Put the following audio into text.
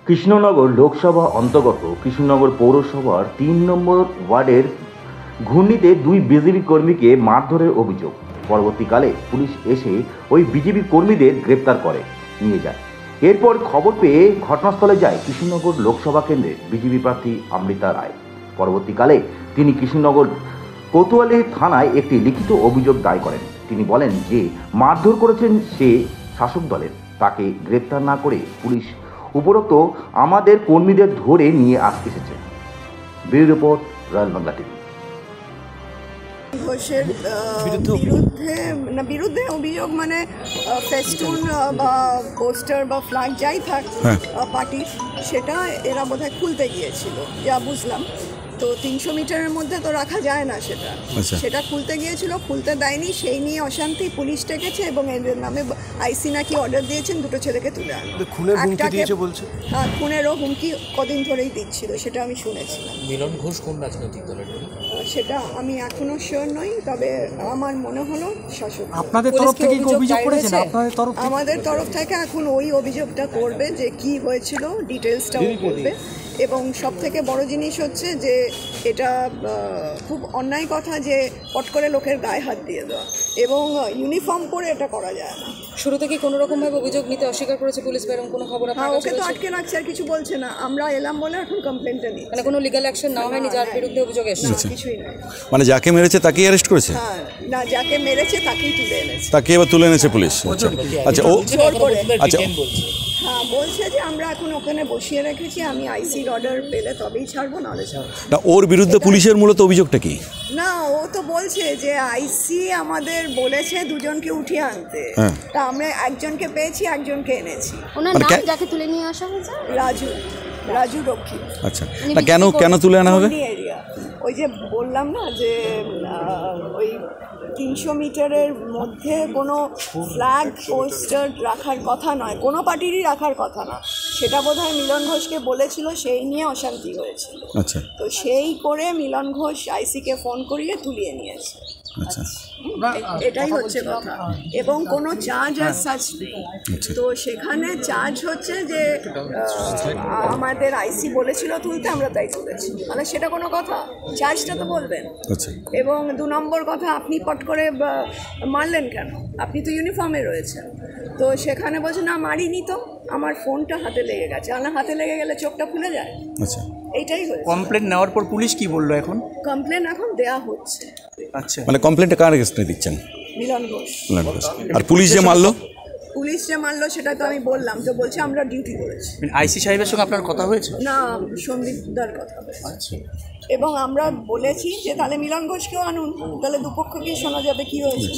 কৃষ্ণনগর লোকসভা অন্তর্গত কৃষ্ণনগর পৌরসভার ৩ নম্বর ওয়ার্ডের ঘূর্ণিতে দুই বিজেপি কর্মীকে মারধরের অভিযোগ। পরবর্তীকালে পুলিশ এসে ওই বিজেপি কর্মীদের গ্রেপ্তার করে নিয়ে যায়। এরপর খবর পেয়ে ঘটনাস্থলে যায় কৃষ্ণনগর লোকসভা কেন্দ্রের বিজেপি প্রার্থী অমৃতা রায়। পরবর্তীকালে তিনি কৃষ্ণনগর কোতোয়ালি থানায় একটি লিখিত অভিযোগ দায়ের করেন। তিনি বলেন যে মারধর করেছেন সে শাসক দলের, তাকে গ্রেপ্তার না করে পুলিশ উপরোক্ত আমাদের কর্মীদের ধরে নিয়ে এসেছে। Bureau report, royal Bangla TV. ঘোষের বিরুদ্ধে অভিযোগ মানে ফেস্টুন বা পোস্টার বা ফ্ল্যাগ যাই থাক পার্টির, সেটা এরা বোধহয় খুলতে গিয়েছিল যা বুঝলাম। তো 300 মিটারের মধ্যে তো রাখা যায় না, সেটা খুলতে গিয়েছিল, খুলতে দেয়নি, সেই নিয়ে অশান্তি, পুলিশ ডেকেছে এবং এদের নামে আইসি নাকি অর্ডার দিয়েছেন দুটো ছেলেকে তুলে আনতে। হ্যাঁ, খুনেরও হুমকি কদিন ধরেই দিচ্ছিল, সেটা আমি শুনেছিলাম। মিলন ঘোষ কোন রাজনৈতিক দলের? সেটা আমি এখনো শিওর নই, তবে আমার মনে হলো শাসক। আপনাদের তরফ থেকে কি অভিযোগ করেছেন? আমাদের তরফ থেকে এখন ওই অভিযোগটা করবে, যে কি হয়েছিল ডিটেলসটাও করবে। এবং সব থেকে বড় জিনিস হচ্ছে যে এটা খুব অন্যায় কথা যে পট করে লোকের গায়ে হাত দিয়ে দেওয়া, এবং ইউনিফর্ম পরে এটা করা যায় না। শুরু থেকে কোনো রকমভাবে অভিযোগ নিতে অস্বীকার করেছে পুলিশ, এরকম কোনো খবর? হ্যাঁ, ওকে তো আটকে রাখছে, আর কিছু বলছে না। আমরা এলাম বলে এখন কমপ্লেনটা নিই, মানে কোনো লিগ্যাল অ্যাকশন নেওয়া হয়নি যার বিরুদ্ধে অভিযোগ এসেছে? কিছুই নাই। মানে যাকে মেরেছে তাকেই অ্যারেস্ট করেছে? হ্যাঁ, না, যাকে মেরেছে তাকেই তুলে এনেছে। তাকে এবার তুলে এনেছে পুলিশ? আচ্ছা, ও আচ্ছা, হ্যাঁ, বলছে যে আমরা এখন ওখানে বসিয়ে রেখেছি, আমি আইসির অর্ডার পেলে তবেই ছাড়বো, নাহলে ছাড়বো না। ওর বিরুদ্ধে পুলিশের মূলত অভিযোগটা কি? না, ও তো বলছে যে আইসি আমাদের বলেছে দুজনকে উঠিয়ে আনতে, তা আমরা একজনকে পেয়েছি, একজনকে এনেছি। ওনার নাম যাকে তুলে নিয়ে আসা হয়েছে রাজু রক্ষী। আচ্ছা, না কেন তুলে আনা হবে? এরিয়া ওই যে বললাম না যে ওই 300 মিটারের মধ্যে কোনো ফ্ল্যাগ পোস্টার রাখার কথা নয়, কোনো পার্টিরই রাখার কথা না, সেটা বোধহয় মিলন ঘোষকে বলেছিল, সেই নিয়ে অশান্তি হয়েছিল। আচ্ছা, তো সেই করে মিলন ঘোষ আইসিকে ফোন করিয়ে তুলিয়ে নিয়েছে। আচ্ছা, এটাই হচ্ছে কথা। এবং কোনো চার্জ আর সাচ নেই। তো সেখানে চার্জ হচ্ছে যে আমাদের আইসি বলেছিল তুলতে, আমরা তাই তুলেছি, মানে সেটা কোনো কথা? চার্জটা তো বলবেন। এবং 2 নম্বর কথা, আপনি পট করে মারলেন কেন? আপনি তো ইউনিফর্মে রয়েছেন। তো সেখানে বলছে না, মারিনি তো, আমার ফোনটা হাতে লেগে গেছে। আমার হাতে লেগে গেলে চোখটা খুলে যায়। আচ্ছা, এইটাই হয়েছে। কমপ্লেন নেওয়ার পর পুলিশ কি বললো? এখন কমপ্লেন এখন দেয়া হচ্ছে। আচ্ছা, মানে কমপ্লেনটা কার এগেইনস্টে দিচ্ছেন? মিলন ঘোষ। আর পুলিশ যে মারলো সেটা তো আমি বললাম, তো বলছে আমরা ডিউটি করেছি। আইসি সাহেবের সঙ্গে আপনার কথা হয়েছে? না, সন্দীপদার কথা হয়েছে। এবং আমরা বলেছি যে তাহলে মিলন ঘোষকেও আনুন, তাহলে দুপক্ষকে শোনা যাবে কি হয়েছে।